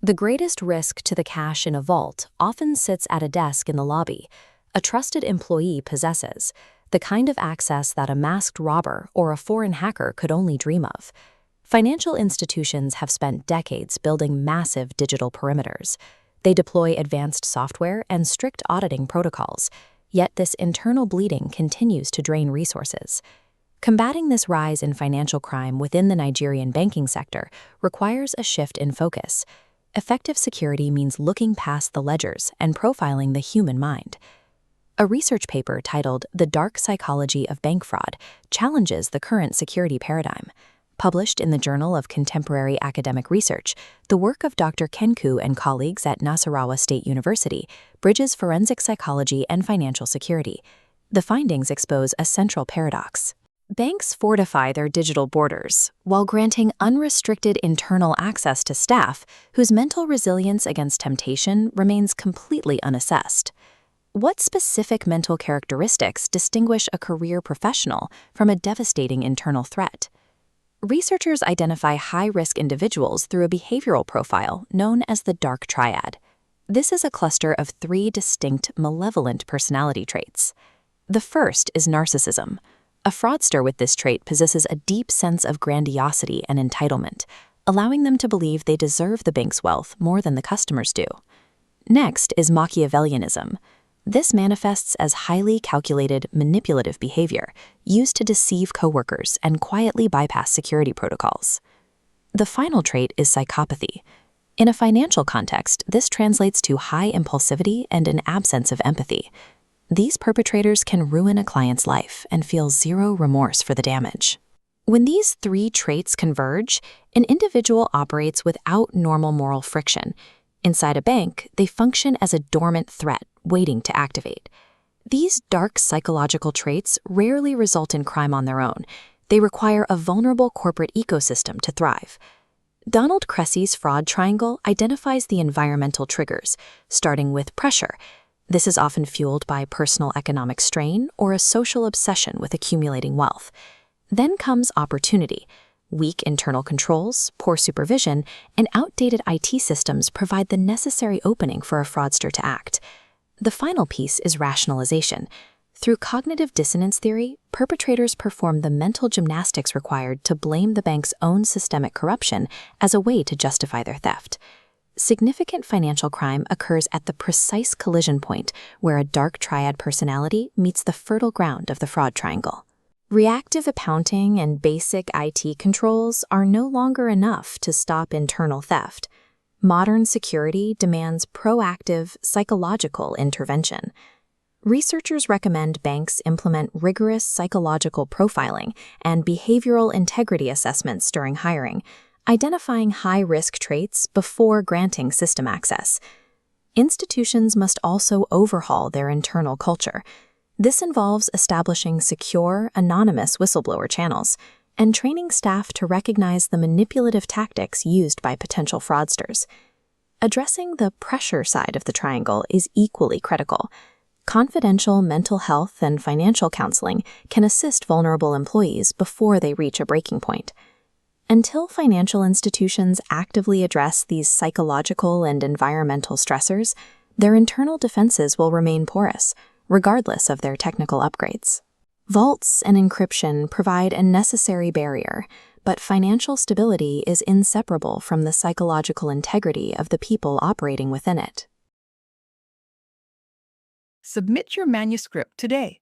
The greatest risk to the cash in a vault often sits at a desk in the lobby. A trusted employee possesses the kind of access that a masked robber or a foreign hacker could only dream of. Financial institutions have spent decades building massive digital perimeters. They deploy advanced software and strict auditing protocols, yet this internal bleeding continues to drain resources. Combating this rise in financial crime within the Nigerian banking sector requires a shift in focus. Effective security means looking past the ledgers and profiling the human mind. A research paper titled The Dark Psychology of Bank Fraud challenges the current security paradigm. Published in the Journal of Contemporary Academic Research, the work of Dr. Kenku and colleagues at Nasarawa State University bridges forensic psychology and financial security. The findings expose a central paradox. Banks fortify their digital borders while granting unrestricted internal access to staff whose mental resilience against temptation remains completely unassessed. What specific mental characteristics distinguish a career professional from a devastating internal threat? Researchers identify high-risk individuals through a behavioral profile known as the dark triad. This is a cluster of 3 distinct malevolent personality traits. The first is narcissism. A fraudster with this trait possesses a deep sense of grandiosity and entitlement, allowing them to believe they deserve the bank's wealth more than the customers do. Next is Machiavellianism. This manifests as highly calculated, manipulative behavior used to deceive coworkers and quietly bypass security protocols. The final trait is psychopathy. In a financial context, this translates to high impulsivity and an absence of empathy. These perpetrators can ruin a client's life and feel zero remorse for the damage. When these 3 traits converge, an individual operates without normal moral friction. Inside a bank, they function as a dormant threat waiting to activate. These dark psychological traits rarely result in crime on their own. They require a vulnerable corporate ecosystem to thrive. Donald Cressy's fraud triangle identifies the environmental triggers, starting with pressure. This is often fueled by personal economic strain or a social obsession with accumulating wealth. Then comes opportunity. Weak internal controls, poor supervision, and outdated IT systems provide the necessary opening for a fraudster to act. The final piece is rationalization. Through cognitive dissonance theory, perpetrators perform the mental gymnastics required to blame the bank's own systemic corruption as a way to justify their theft. Significant financial crime occurs at the precise collision point where a dark triad personality meets the fertile ground of the fraud triangle. Reactive accounting and basic IT controls are no longer enough to stop internal theft. Modern security demands proactive psychological intervention. Researchers recommend banks implement rigorous psychological profiling and behavioral integrity assessments during hiring, identifying high-risk traits before granting system access. Institutions must also overhaul their internal culture. This involves establishing secure, anonymous whistleblower channels and training staff to recognize the manipulative tactics used by potential fraudsters. Addressing the pressure side of the triangle is equally critical. Confidential mental health and financial counseling can assist vulnerable employees before they reach a breaking point. Until financial institutions actively address these psychological and environmental stressors, their internal defenses will remain porous, regardless of their technical upgrades. Vaults and encryption provide a necessary barrier, but financial stability is inseparable from the psychological integrity of the people operating within it. Submit your manuscript today.